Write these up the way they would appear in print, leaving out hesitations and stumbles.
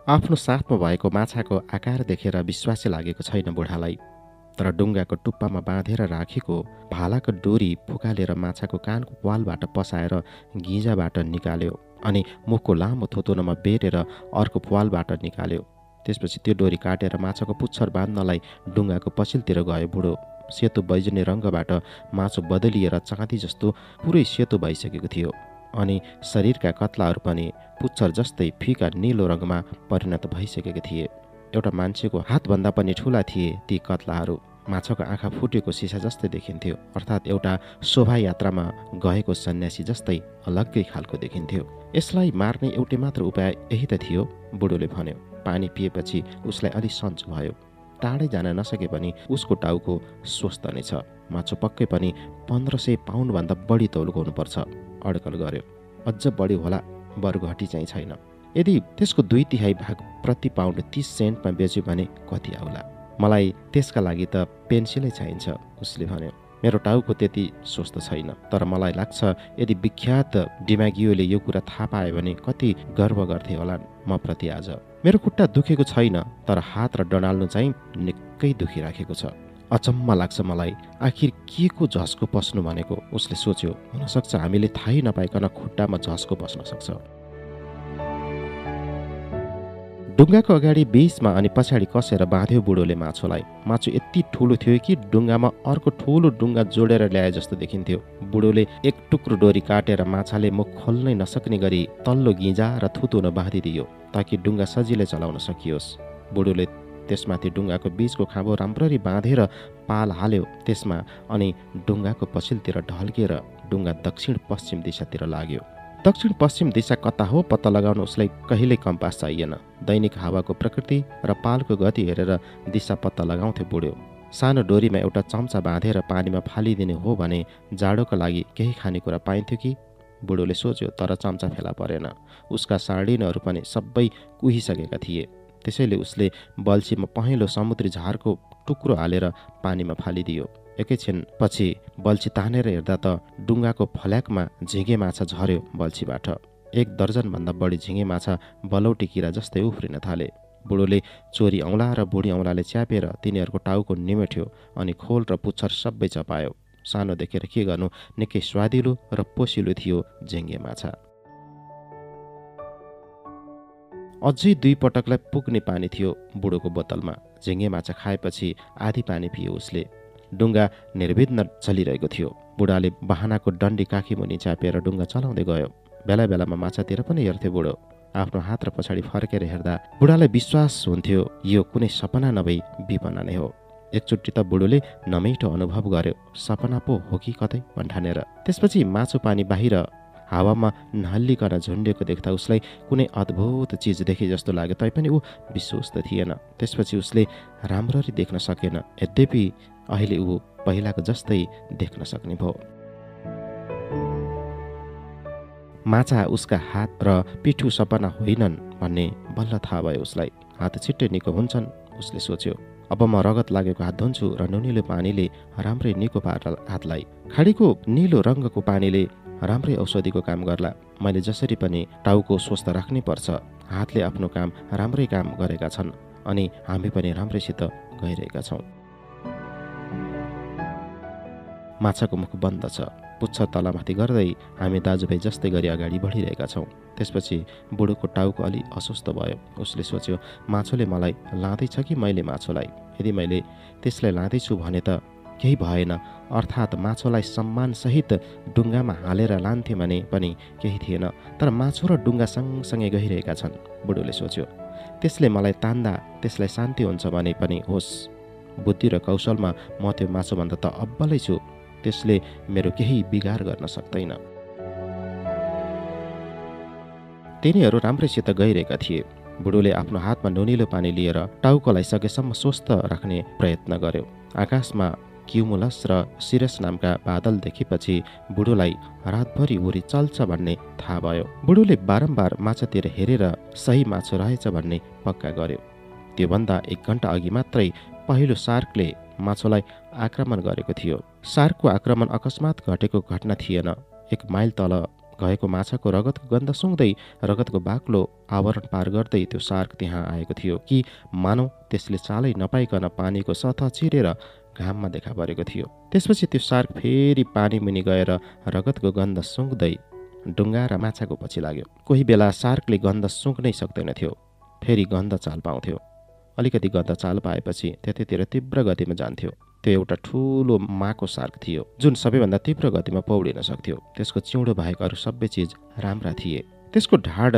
आफ्नो साथमा भएको माछाको आकार देखेर विश्वासै लागेको छैन बुढालाई। तर डुङ्गाको टुप्पामा बाँधेर राखेको भालाको डोरी फुकालेर माछाको कानको प्वालबाट पसाएर गिजाबाट निकाल्यो अनि मुखको लामो थोतोनमा बेरेर अर्को प्वालबाट निकाल्यो। त्यसपछि त्यो डोरी काटेर माछाको पुच्छर बाँध्नलाई डुङ्गाको पछिल्तिर गयो बुढो। सेतो बैजनी रङ्गबाट माछो बदलिएर चाँदी जस्तो पुरै सेतो भइसकेको थियो अनि शरीरका कत्लाहरू पनि पुच्छर जस्तै फिका निलो रङमा परिणत भइसकेका थिए। एउटा मान्छेको हातभन्दा पनि ठुला थिए ती कत्लाहरू। माछाको आँखा फुटेको सिसा जस्तै देखिन्थ्यो, अर्थात् एउटा शोभायात्रामा गएको सन्यासी जस्तै अलग्गै खालको देखिन्थ्यो। यसलाई मार्ने एउटै मात्र उपाय यही त थियो, बुढोले भन्यो। पानी पिएपछि उसलाई अलि सन्चो भयो। टाढै जान नसके पनि उसको टाउको स्वस्थ नै छ। माछो पक्कै पनि 1500 पाउन्डभन्दा बढी तौलको हुनुपर्छ, अड्कल गर्यो। अझ बढी होला, बरु घटी चाहिँ छैन। यदि त्यसको 2/3 भाग प्रति पाउन्ड 30 सेन्टमा बेच्यो भने कति आउला? मलाई त्यसका लागि त पेन्सिलै चाहिन्छ, उसले भन्यो। मेरो टाउको त्यति स्वस्थ छैन, तर मलाई लाग्छ यदि विख्यात डिमागियोले यो कुरा थाहा पायो भने कति गर्व गर्थे होला म प्रति आज। मेरो खुट्टा दुखेको छैन, तर हात र डडाल्नु चाहिँ निकै दुखिराखेको छ। अचम्म लाग्छ मलाई, आखिर के को झस्को पस्नु भनेको, उसले सोच्यो। हुनसक्छ हामीले थाहै नपाइकन खुट्टामा झस्को पस्न सक्छ। डुङ्गाको अगाडि बीचमा अनि पछाडि कसेर बाँध्यो बुढोले माछोलाई। माछो यति ठुलो थियो कि डुङ्गामा अर्को ठुलो डुङ्गा जोडेर ल्याए जस्तो देखिन्थ्यो। बुढोले एक टुक्रो डोरी काटेर माछाले मुख खोल्नै नसक्ने गरी तल्लो गिजा र थुतुन बाँधिदियो ताकि डुङ्गा सजिलै चलाउन सकियोस्। बुढोले त्यसमाथि डुङ्गाको बीचको खाँबो राम्ररी बाँधेर पाल हाल्यो त्यसमा अनि डुङ्गाको पछिल्तिर ढल्केर डुङ्गा दक्षिण पश्चिम दिशातिर लाग्यो। दक्षिण पश्चिम दिशा कता हो पत्ता लगाउन उसलाई कहिल्यै कम्पास चाहिएन। दैनिक हावाको प्रकृति र पालको गति हेरेर दिशा पत्ता लगाउँथ्यो बुढो। सानो डोरीमा एउटा चम्चा बाँधेर पानीमा फालिदिने हो भने जाडोको लागि केही खानेकुरा पाइन्थ्यो कि, बुढोले सोच्यो। तर चम्चा फेला परेन। उसका सार्डिनहरू पनि सबै कुहिसकेका थिए। त्यसैले उसले बल्छीमा पहेँलो समुद्री झारको टुक्रो हालेर पानीमा फालिदियो। एकैछिन पछि बल्छी तानेर हेर्दा त डुङ्गाको फल्याकमा झिँगे माछा झर्यो बल्छीबाट। 1 दर्जनभन्दा बढी झिँगे माछा बलौटी किरा जस्तै उफ्रिन थाले। बुढोले चोरी औँला र बुढी औँलाले च्यापेर तिनीहरूको टाउको निमेट्यो अनि खोल र पुच्छर सबै चपायो। सानो देखेर के गर्नु, निकै स्वादिलो र पोसिलो थियो झिँगे माछा। अझै 2 पटकलाई पुग्ने पानी थियो बुढोको बोतलमा। झिँगे माछा खाएपछि आधी पानी पियो उसले। डुङ्गा निर्विघ्न चलिरहेको थियो। बुढाले बहानाको डन्डी काखी मुनि च्यापेर डुङ्गा चलाउँदै गयो। बेला बेलामा माछातिर पनि हेर्थ्यो बुढो। आफ्नो हात र पछाडि फर्केर हेर्दा बुढालाई विश्वास हुन्थ्यो यो कुनै सपना नभई विपना नै हो। एकचोटि त बुढोले नमिठो अनुभव गर्यो, सपना पो हो कि कतै भन्ठानेर। त्यसपछि माछो पानी बाहिर हावामा नहल्लिकन झुन्डेको देख्दा उसलाई कुनै अद्भुत चिज देखे जस्तो लाग्यो, तैपनि ऊ विश्वस्त थिएन। त्यसपछि उसले राम्ररी देख्न सकेन, यद्यपि अहिले ऊ पहिलाको जस्तै देख्न सक्ने भयो। माछा उसका हात र पिठु सपना होइनन् भन्ने बल्ल थाहा भयो उसलाई। हात छिट्टै निको हुन्छन्, उसले सोच्यो। अब म रगत लागेको हात धुन्छु र नुनिलो पानीले राम्रै निको पार्ला हातलाई। खाडीको निलो रङ्गको पानीले राम्रै औषधिको काम गर्ला। मैले जसरी पनि टाउको स्वस्थ राख्नै पर्छ। हातले आफ्नो काम राम्रै काम गरेका छन् अनि हामी पनि राम्रैसित गइरहेका छौँ। माछाको मुख बन्द छ। पुच्छर तलमाथि गर्दै हामी दाजुभाइ जस्तै गरी अगाडि बढिरहेका छौँ। त्यसपछि बुढोको टाउको अलि अस्वस्थ भयो। उसले सोच्यो, माछोले मलाई लाँदैछ कि मैले माछोलाई? यदि मैले त्यसलाई लाँदैछु भने त केही भएन, अर्थात् माछोलाई सम्मानसहित डुङ्गामा हालेर लान्थे भने पनि केही थिएन। तर माछो र डुङ्गा सँगसँगै गइरहेका छन्, बुढोले सोच्यो। त्यसले मलाई तान्दा त्यसलाई शान्ति हुन्छ भने पनि होस्। बुद्धि र कौशलमा म त्यो माछोभन्दा त अब्बलै छु। त्यसले मेरो केही बिगार गर्न सक्दैन। तिनीहरू राम्रैसित गइरहेका थिए। बुढोले आफ्नो हातमा नुनिलो पानी लिएर टाउकोलाई सकेसम्म स्वस्थ राख्ने प्रयत्न गर्यो। आकाशमा क्युमुलस र सिरस नामका बादल देखेपछि बुढोलाई रातभरि हुरी चल्छ भन्ने थाहा भयो। बुढोले बारम्बार माछातिर हेरेर सही माछो रहेछ भन्ने पक्का गर्यो। त्योभन्दा 1 घण्टा अघि मात्रै पहिलो सार्कले माछोलाई आक्रमण गरेको थियो। सार्कको आक्रमण अकस्मात घटेको घटना थिएन। 1 माइल तल गएको माछाको रगतको गन्ध सुँघ्दै रगतको बाक्लो आवरण पार गर्दै त्यो सार्क त्यहाँ आएको थियो कि मानौ त्यसले चालै नपाइकन पानीको सतह चिरेर घाममा देखा परेको थियो। त्यसपछि त्यो सार्क फेरि पानी मुनि गएर रगतको गन्ध सुँघ्दै डुङ्गा र माछाको पछि लाग्यो। कोही बेला सार्कले गन्ध सुँघ्नै सक्दैनथ्यो, फेरि गन्ध चाल पाउँथ्यो। अलिकति गन्ध चाल पाएपछि त्यतैतिर तीव्र गतिमा जान्थ्यो। त्यो एउटा ठुलो माको सार्क थियो जुन सबैभन्दा तीव्र गतिमा पौडिन सक्थ्यो। त्यसको चिउँडो बाहेक अरू सबै चिज राम्रा थिए। त्यसको ढाड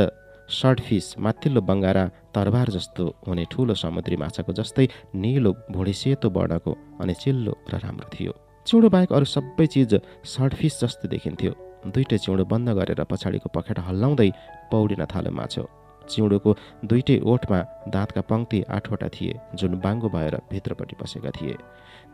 सर्डफिस माथिल्लो बङ्गारा तरबार जस्तो हुने ठुलो समुद्री माछाको जस्तै निलो भुँडी सेतो वर्णको अनि चिल्लो र राम्रो थियो। चिउँडो बाहेक अरू सबै चिज सर्डफिस जस्तो देखिन्थ्यो। दुईटै चिउँडो बन्द गरेर पछाडिको पखेटा हल्लाउँदै पौडिन थाल्यो माछो। चिउँडोको दुईटै ओठमा दाँतका पङ्क्ति 8वटा थिए जुन बाङ्गो भएर भित्रपट्टि बसेका थिए।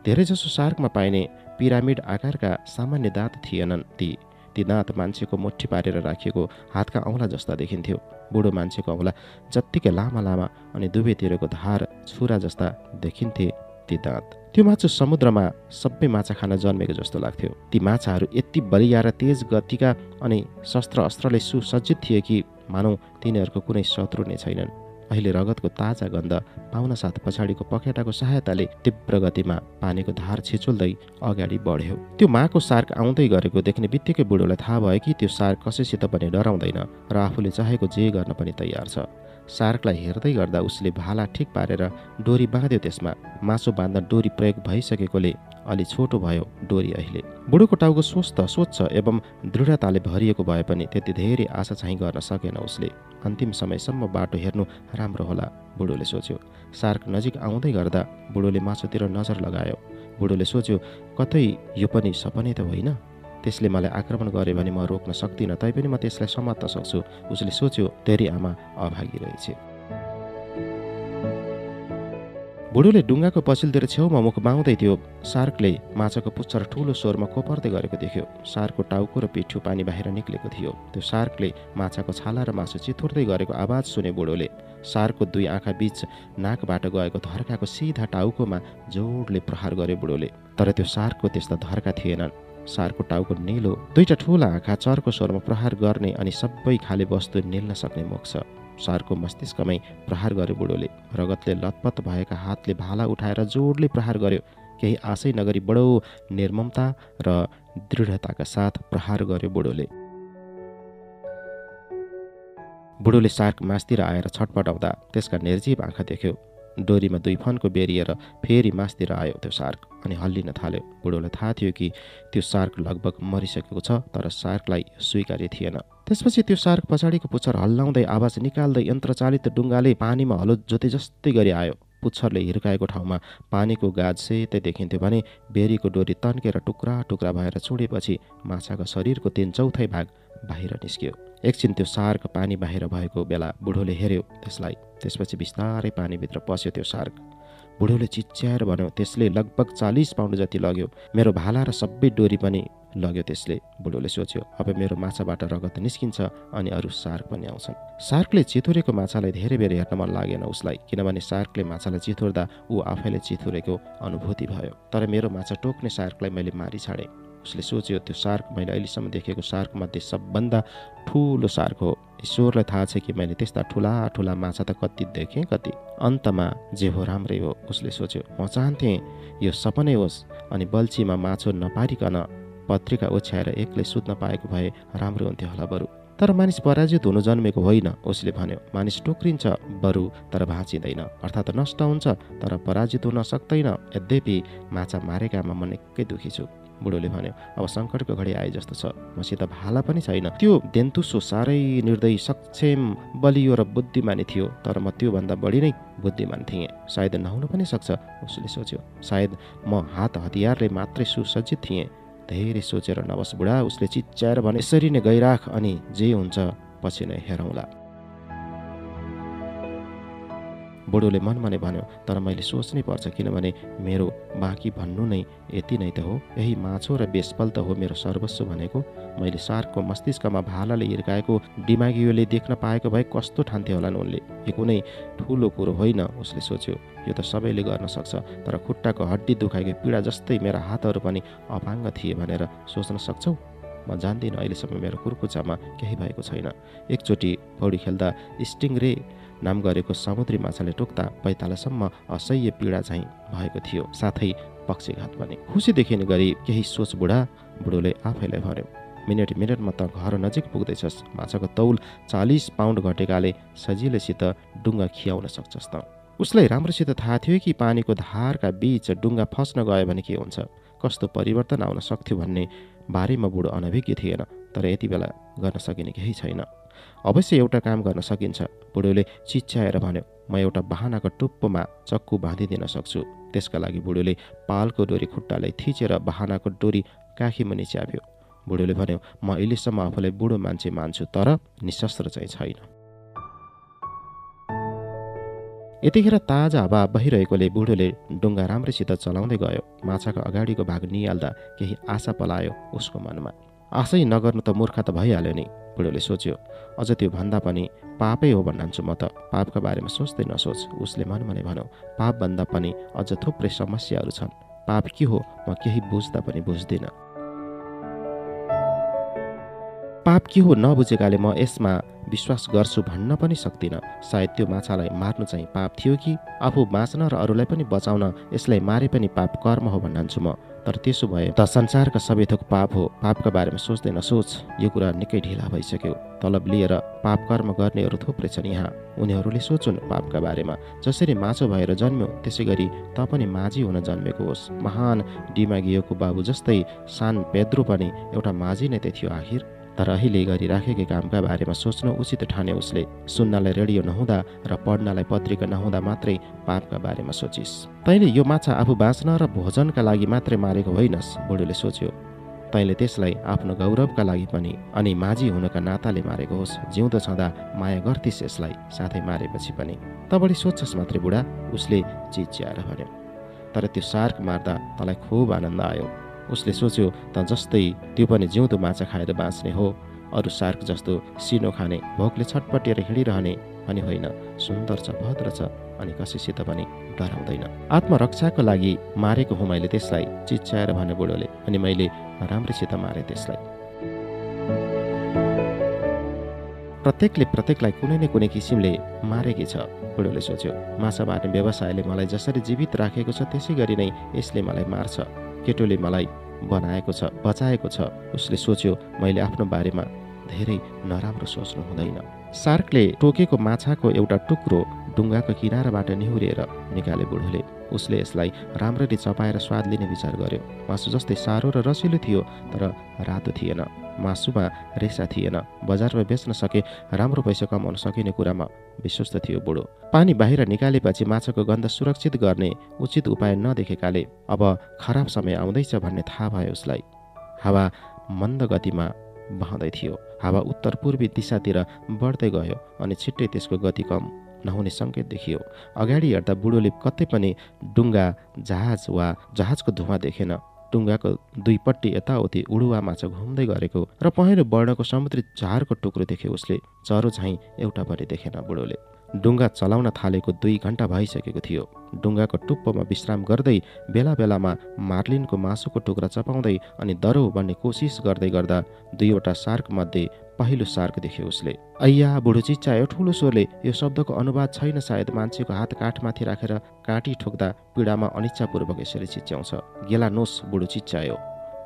धेरैजसो सार्कमा पाइने पिरामिड आकारका सामान्य दाँत थिएनन्। ती दाँत मान्छेको मुठी पारेर राखिएको हातका औँला जस्ता देखिन्थ्यो। बुढो मान्छेको औँला जत्तिकै लामा लामा अनि दुवैतिरको धार छुरा जस्ता देखिन्थे ती दाँत। त्यो माछा समुद्रमा सबै माछा खान जन्मेको जस्तो लाग्थ्यो। ती माछाहरू यति बलिया र तेज गतिका अनि शस्त्र अस्त्रले सुसज्जित थिए कि मानौ तिनीहरूको कुनै शत्रु नै छैनन्। अहिले रगतको ताजा गन्ध पाउन साथ पछाडिको पखेटाको सहायताले तीव्र गतिमा पानीको धार छिचोल्दै अगाडि बढ्यो। त्यो माको सार्क आउँदै गरेको देख्ने बित्तिकै बुढोलाई थाहा भयो कि त्यो सार्क कसैसित पनि डराउँदैन र आफूले चाहेको जे गर्न पनि तयार छ। सार्कलाई हेर्दै गर्दा उसले भाला ठिक पारेर डोरी बाँध्यो। त्यसमा मासु बाँध्न डोरी प्रयोग भइसकेकोले अलि छोटो भयो डोरी अहिले। बुढोको टाउको स्वस्थ स्वच्छ एवं दृढताले भरिएको भए पनि त्यति धेरै आशा चाहिँ गर्न सकेन उसले। अन्तिम समयसम्म बाटो हेर्नु राम्रो होला बुढोले सोच्यो। सार्क नजिक आउँदै गर्दा बुढोले माछुतिर नजर लगायो। बुढोले सोच्यो, कतै यो पनि सपनै त होइन? त्यसले मलाई आक्रमण गर्यो भने म रोक्न सक्दिनँ, तैपनि म त्यसलाई समात्न सक्छु। उसले सोच्यो, तेरी आमा अभागी रहेछ। बुढोले डुङ्गाको पछिल्तिर छेउमा मुख बाउँदै थियो। सार्कले माछाको पुच्छर ठुलो स्वरमा कोपर्दै गरेको देख्यो। सार्कको टाउको र पिठ्यु पानी बाहिर निक्लेको थियो। त्यो सार्कले माछाको छाला र मासु चिथुर्दै गरेको आवाज सुने बुढोले सार्कको दुई आँखा बीच नाकबाट गएको धर्काको सिधा टाउकोमा जोडले प्रहार गर्यो बुढोले। तर त्यो सार्कको त्यस्ता धर्का थिएनन्। सार्कको टाउको निलो, दुईटा ठुला आँखा, चर्को स्वरमा प्रहार गर्ने अनि सबै खाले वस्तु निल्न सक्ने मुख छ। सार्कको मस्तिष्कमै प्रहार गर्यो बुढोले। रगतले लतपत भएका हातले भाला उठाएर जोडले प्रहार गर्यो। केही आशै नगरी बडो निर्ममता र दृढताका साथ प्रहार गर्यो बुढोले। बुढोले सार्क मासतिर आएर छटपटाउँदा त्यसका निर्जीव आँखा देख्यो। डोरीमा 2 फन्को बेरिएर फेरि मासतिर आयो त्यो सार्क अनि हल्लिन थाल्यो। बुढोलाई थाहा थियो कि त्यो सार्क लगभग मरिसकेको छ, तर सार्कलाई स्वीकार्य थिएन। त्यसपछि त्यो सार्क पछाडिको पुच्छर हल्लाउँदै आवाज निकाल्दै यन्त्रचालित डुङ्गाले पानीमा हलो जोते जस्तै गरी आयो। पुच्छरले हिर्काएको ठाउँमा पानीको गाज सेतै देखिन्थ्यो भने बेरीको डोरी तन्केर टुक्रा टुक्रा भएर चुडेपछि माछाको शरीरको 3/4 भाग बाहिर निस्क्यो। एकछिन त्यो सार्क पानी बाहिर भएको बेला बुढोले हेऱ्यो त्यसलाई। त्यसपछि बिस्तारै पानीभित्र पस्यो त्यो सार्क। बुढोले चिच्याएर भन्यो, त्यसले लगभग 40 पाउन्ड जति लग्यो। मेरो भाला र सबै डोरी पनि लग्यो त्यसले। बुढोले सोच्यो, अब मेरो माछाबाट रगत निस्किन्छ अनि अरू सार्क पनि आउँछन्। सार्कले चिथुरेको माछालाई धेरै बेर हेर्न मन लागेन उसलाई, किनभने सार्कले माछालाई चिथुर्दा ऊ आफैले चिथुरेको अनुभूति भयो। तर मेरो माछा टोक्ने सार्कलाई मैले मारि छाडेँ। उसले सोच्यो, त्यो सार्क मैले अहिलेसम्म देखेको सार्कमध्ये सबभन्दा ठुलो सार्क हो। ईश्वरलाई थाहा छ कि मैले त्यस्ता ठुला ठुला माछा त कति देखेँ कति। अन्तमा जे हो राम्रै हो उसले सोच्यो। म चाहन्थेँ यो सपनै होस् अनि बल्छीमा माछो नपारिकन पत्रिका ओछ्याएर एक्लै सुत्न पाएको भए राम्रो हुन्थ्यो होला बरु। तर मानिस पराजित हुनु जन्मेको होइन उसले भन्यो। मानिस टोक्रिन्छ बरु तर भाँचिँदैन, अर्थात् नष्ट हुन्छ तर पराजित हुन सक्दैन। यद्यपि माछा मारेकामा म निकै दुखी छु, बुढोले भन्यो। अब सङ्कटको घडी आए जस्तो छ। मसित भाला पनि छैन। त्यो देन्तुसो साह्रै निर्दयी, सक्षम, बलियो र बुद्धिमानी थियो, तर म त्योभन्दा बढी नै बुद्धिमान थिएँ। सायद नहुन पनि सक्छ उसले सोच्यो। सायद म हात हतियारले मात्रै सुसज्जित थिएँ। धेरै सोचेर नबस बुढा, उसले चिच्याएर भने। यसरी नै गइराख अनि जे हुन्छ पछि नै हेरौँला। बुढोले मनमा नै भन्यो, तर मैले सोच्नै पर्छ, किनभने मेरो बाँकी भन्नु नै यति नै त हो। यही माछो र बेसबल त हो मेरो सर्वस्व भनेको। मैले सार्कको मस्तिष्कमा भालाले हिर्काएको दिमागियोले देख्न पाएको भए कस्तो ठान्थे होलान् उनले। यो कुनै ठुलो कुरो होइन उसले सोच्यो। यो त सबैले गर्न सक्छ, तर खुट्टाको हड्डी दुखाएको पीडा जस्तै मेरा हातहरू पनि अपाङ्ग थिए भनेर सोच्न सक्छौ? म जान्दिनँ, अहिलेसम्म मेरो कुर्कुच्चामा केही भएको छैन। एकचोटि पौडी खेल्दा स्टिङरे नाम गरेको समुद्री माछाले टोक्दा पैतालासम्म असह्य पीडा चाहिँ भएको थियो, साथै पक्षीघात पनि। खुसी देखिने गरी केही सोच बुढोले आफैलाई भन्यो, मिनेटमा त घर नजिक पुग्दैछस्। माछाको तौल 40 पाउन्ड घटेकाले सजिलैसित डुङ्गा खियाउन सक्छस् त। उसलाई राम्रोसित थाहा थियो कि पानीको धारका बीच डुङ्गा फस्न गयो भने के हुन्छ, कस्तो परिवर्तन आउन सक्थ्यो भन्ने बारेमा बुढो अनभिज्ञ थिएन। तर यति बेला गर्न सकिने केही छैन। अवश्य एउटा काम गर्न सकिन्छ, बुढोले चिच्याएर भन्यो। म एउटा बहानाको टुप्पोमा चक्कु बाँधिदिन सक्छु। त्यसका लागि बुढोले पालको डोरी खुट्टालाई थिचेर बहानाको डोरी काखीमुनि च्याप्यो। बुढोले भन्यो, म अहिलेसम्म आफूलाई बुढो मान्छे मान्छु, तर निशस्त्र चाहिँ छैन। यतिखेर ताजा हावा बहिरहेकोले बुढोले डुङ्गा राम्रैसित चलाउँदै गयो। माछाको अगाडिको भाग निहाल्दा केही आशा पलायो उसको मनमा। आशै नगर्नु त मूर्खा त भइहाल्यो नि, बुढोले सोच्यो। अझ त्यो भन्दा पनि पापै हो भन्नान्छु म त। पापका बारेमा सोच्दै नसोच, उसले मनमा नै भन्यो। पाप भन्दा पनि अझ थुप्रै समस्याहरू छन्। पाप के हो म केही बुझ्दा पनि बुझ्दिनँ। पाप के हो नबुझेकाले म यसमा विश्वास गर्छु भन्न पनि सक्दिनँ। सायद त्यो माछालाई मार्नु चाहिँ पाप थियो कि आफू बाँच्न र अरूलाई पनि बचाउन यसलाई मारे पनि पाप कर्म हो भन्नान्छु म। तर त्यसो भए त संसारका सबै थोक पाप हो। पापका बारेमा सोच्दै नसोच, यो कुरा निकै ढिला भइसक्यो। तलब लिएर पाप कर्म गर्नेहरू थुप्रै छन् यहाँ। उनीहरूले सोचुन् पापका बारेमा। जसरी माछो भएर जन्म्यो त्यसै गरी त पनि माझी हुन जन्मेको होस्। महान डिमागियोको बाबु जस्तै सान पेद्रो पनि एउटा माझी नै त थियो आखिर। तर अहिले गरिराखेकै कामका बारेमा सोच्न उचित ठान्यो उसले। सुन्नलाई रेडियो नहुँदा र पढ्नलाई पत्रिका नहुँदा मात्रै पापका बारेमा सोचिस्। तैँले यो माछा आफू बाँच्न र भोजनका लागि मात्रै मारेको होइनस्, बुढोले सोच्यो। तैँले त्यसलाई आफ्नो गौरवका लागि पनि अनि माझी हुनका नाताले मारेको होस्। जिउँदो छँदा माया गर्थिस् यसलाई, साथै मारेपछि पनि त बढी सोच्छस् मात्रै बुढा, उसले चिच्याएर भन्यो। तर त्यो सार्क मार्दा तँलाई खुब आनन्द आयो। उसले सोच्यो त जस्तै त्यो पनि जिउँदो माछा खाएर बाँच्ने हो, अरू सार्क जस्तो सिनो खाने, भोकले छटपटेर हिँडिरहने अनि होइन। सुन्दर छ, भद्र छ अनि कसैसित पनि डराउँदैन। आत्मरक्षाको लागि मारेको हुँ मैले त्यसलाई, चिच्याएर भन्यो बुढोले। अनि मैले राम्रैसित मारे त्यसलाई। प्रत्येकलाई कुनै न कुनै किसिमले मारेकै छ, बुढोले सोच्यो। माछा मार्ने व्यवसायले मलाई जसरी जीवित राखेको छ त्यसै गरी नै यसले मलाई मार्छ। केटोले मलाई बनाएको छ, बचाएको छ। उसले सोच्यो, मैले आफ्नो बारेमा धेरै नराम्रो सोच्नु हुँदैन। सार्कले टोकेको माछाको एउटा टुक्रो डुङ्गाको किनाराबाट निहुरेर निकाले बुढोले। उसले यसलाई राम्ररी चपाएर स्वाद लिने विचार गर्यो। मासु जस्तै सारो र रसिलो थियो, तर रातो थिएन। मासुमा रेसा थिएन। बजारमा बेच्न सके राम्रो पैसा कमाउन सकिने कुरामा विश्वस्त थियो बुढो। पानी बाहिर निकालेपछि माछाको गन्ध सुरक्षित गर्ने उचित उपाय नदेखेकाले अब खराब समय आउँदैछ भन्ने थाहा भयो उसलाई। हावा मन्द गतिमा बहँदै थियो। हावा उत्तर पूर्वी दिशातिर बढ्दै गयो अनि छिट्टै त्यसको गति कम नहुने सङ्केत देखियो। अगाडि हेर्दा बुढोले कतै पनि डुङ्गा, जहाज वा जहाजको धुवा देखेन। डुङ्गाको दुईपट्टि यताउति उडुवा माछा घुम्दै गरेको र पहेँलो वर्णको समुद्री झारको टुक्रो देख्यो उसले। चरो झैँ एउटा पनि देखेन बुढोले। डुङ्गा चलाउन थालेको 2 घण्टा भइसकेको थियो। डुङ्गाको टुप्पोमा विश्राम गर्दै बेला बेलामा मार्लिनको मासुको टुक्रा चपाउँदै अनि दरो बन्ने कोसिस गर्दै गर्दा 2वटा सार्क मध्ये पहिलो सार्क देख्यो उसले। अय्या, बुढो चिच्यायो ठुलो स्वरले। यो शब्दको अनुवाद छैन सायद। मान्छेको हात काठमाथि राखेर काँटी ठोक्दा पीडामा अनिच्छापूर्वक यसरी चिच्याउँछ। गेला नोस, बुढो चिच्यायो।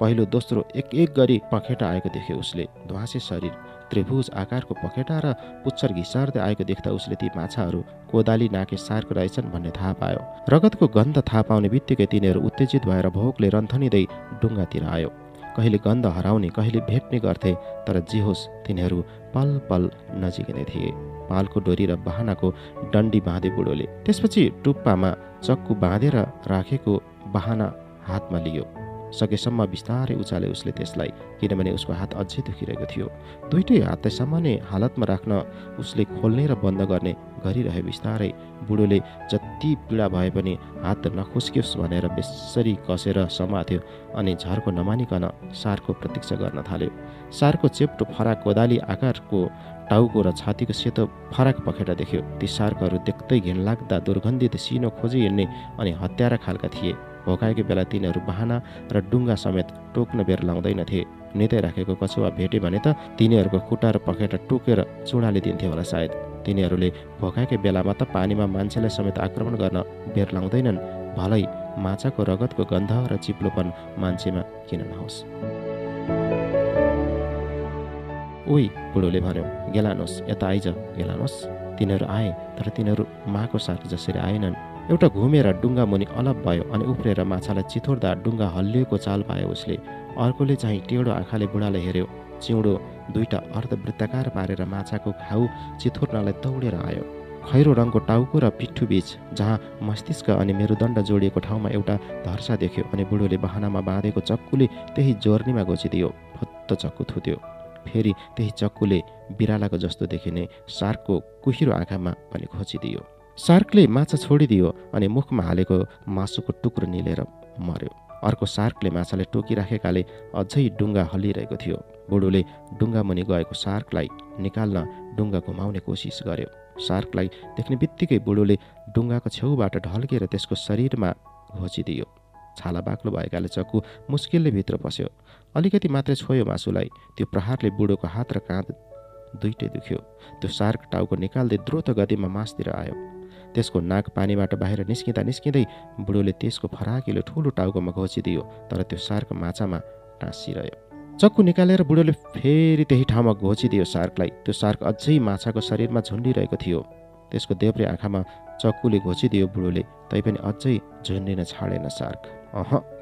पहिलो दोस्रो एक गरी पखेटा आएको देख्यो उसले। ध्वाँसे शरीर, त्रिभुज आकारको पखेटा र पुच्छर घिसार्दै आएको देख्दा उसले ती माछाहरू कोदाली नाके सार्क रहेछन् भन्ने थाहा पायो। रगतको गन्ध थाहा पाउने बित्तिकै तिनीहरू उत्तेजित भएर भोकले रन्थनिँदै डुङ्गातिर आयो। कहिले गन्ध हराउने, कहिले भेट्ने गर्थे, तर जे होस् तिनीहरू पल पल नजिकै थिए। पालको डोरी र बहानाको डन्डी बाँधे बुढोले। त्यसपछि टुप्पामा चक्कु बाँधेर राखेको बहाना हातमा लियो। सकेसम्म बिस्तारै उचाले उसले त्यसलाई, किनभने उसको हात अझै दुखिरहेको थियो। दुईटै हातलाई सामान्य हालतमा राख्न उसले खोल्ने र बन्द गर्ने गरिरह्यो बिस्तारै। बुढोले जति पीडा भए पनि हात नखुस्कियोस् भनेर बेसरी कसेर समात्यो अनि झर्को नमानिकन सार्कको प्रतीक्षा गर्न थाल्यो। सार्कको चेप्टो फराक कोदाली आकारको टाउको र छातीको सेतो फराक पखेटा देख्यो। ती सार्कहरू देख्दै घिनलाग्दा दुर्गन्धित सिनो खोजी हिँड्ने अनि हत्यारा खालका थिए। भोकाएको बेला तिनीहरू बहाना र डुङ्गा समेत टोक्न बेर लाउँदैनथे। नितै राखेको कछुवा भेटे भने त तिनीहरूको खुट्टा र पखेटा टुकेर चुडाले दिन्थ्यो होला सायद। तिनीहरूले भोकाकै बेलामा त पानीमा मान्छेलाई समेत आक्रमण गर्न बेर लाउँदैनन्, भलै माछाको रगतको गन्ध र चिप्लोपन मान्छेमा किन नहोस्। ओइ, बुढोले भन्यो, गेलानोस्, यता आइज गेलानोस्। तिनीहरू आए, तर तिनीहरू माको सार्क जसरी आएनन्। एउटा घुमेर डुङ्गा मुनि अलप भयो अनि उफ्रेर माछालाई चिथोर्दा डुङ्गा हल्लिएको चाल पायो उसले। अर्कोले चाहिँ टेढो आँखाले बुढालाई हेऱ्यो। चिउँडो दुईटा अर्धवृत्ताकार पारेर माछाको घाउ चिथोर्नलाई दौडेर आयो। खैरो रङको टाउको र पिठ्ठु बीच जहाँ मस्तिष्क अनि मेरुदण्ड जोडिएको ठाउँमा एउटा धर्सा देख्यो अनि बुढोले बहानामा बाँधेको चक्कुले त्यही जोर्नीमा घोचिदियो। फुत्त चक्कु थुत्यो। फेरि त्यही चक्कुले बिरालाको जस्तो देखिने सार्कको कुहिरो आँखामा पनि घोचिदियो। सार्कले माछा छोडिदियो अनि मुखमा हालेको मासुको टुक्रो निलेर मर्यो। अर्को सार्कले माछालाई टोकिराखेकाले अझै डुङ्गा हल्लिरहेको थियो। बुढोले डुङ्गा मुनि गएको सार्कलाई निकाल्न डुङ्गा घुमाउने कोसिस गर्यो। सार्कलाई देख्ने बित्तिकै बुढोले डुङ्गाको छेउबाट ढल्केर त्यसको शरीरमा घोचिदियो। छाला बाक्लो भएकाले चक्कु मुस्किलले भित्र पस्यो। अलिकति मात्रै छोयो मासुलाई। त्यो प्रहारले बुढोको हात र काँध दुइटै दुख्यो। त्यो सार्क टाउको निकाल्दै द्रुत गतिमा मासतिर आयो। त्यसको नाक पानीबाट बाहिर निस्किँदै बुढोले त्यसको फराकिलो ठुलो टाउकोमा घोचिदियो, तर त्यो सार्क माछामा टाँसिरह्यो। चक्कु निकालेर बुढोले फेरि त्यही ठाउँमा घोचिदियो सार्कलाई। त्यो सार्क अझै माछाको शरीरमा झुन्डिरहेको थियो। त्यसको देब्रे आँखामा चक्कुले घोचिदियो बुढोले, तैपनि अझै झुन्डिन छाडेन सार्क।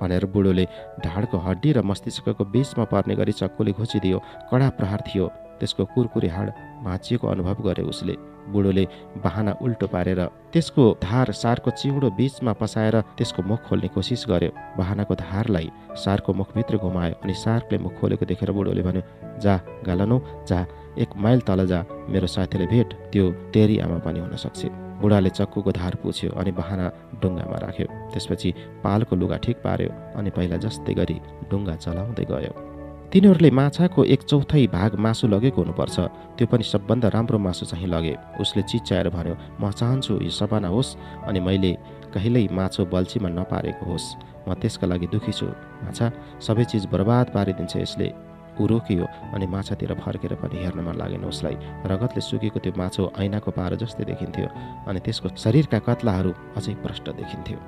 भनेर बुढोले ढाडको हड्डी र मस्तिष्कको बीचमा पर्ने गरी चक्कुले घोचिदियो। कडा प्रहार थियो। त्यसको कुरकुरी हाड भाँचिएको अनुभव गर्यो उसले। बुढोले बहाना उल्टो पारेर त्यसको धार सार्कको चिउँडो बीचमा पसाएर त्यसको मुख खोल्ने कोसिस गर्यो। बहानाको धारलाई सार्कको मुखभित्र घुमायो अनि सार्कले मुख खोलेको देखेर बुढोले भन्यो, जा गालनो, जा 1 माइल तल जा, मेरो साथीले भेट, त्यो तेरी आमा पनि हुन सक्छ। बुढाले चक्कुको धार पुछ्यो अनि बहाना डुङ्गामा राख्यो। त्यसपछि पालको लुगा ठिक पार्यो अनि पहिला जस्तै गरी डुङ्गा चलाउँदै गयो। तिनीहरूले माछाको 1/4 भाग मासु लगेको हुनुपर्छ। त्यो पनि सबभन्दा राम्रो मासु चाहिँ लगे। उसले चिच्याएर भन्यो, म चाहन्छु यो सपना होस् अनि मैले कहिल्यै माछो बल्छीमा नपारेको होस्। म त्यसका लागि दुखी छु। माछा सबै चिज बर्बाद पारिदिन्छ यसले। ऊ रोकियो अनि माछातिर फर्केर पनि हेर्न मन लागेन उसलाई। रगतले सुकेको त्यो माछो ऐनाको पारो जस्तै देखिन्थ्यो अनि त्यसको शरीरका कत्लाहरू अझै प्रष्ट देखिन्थ्यो।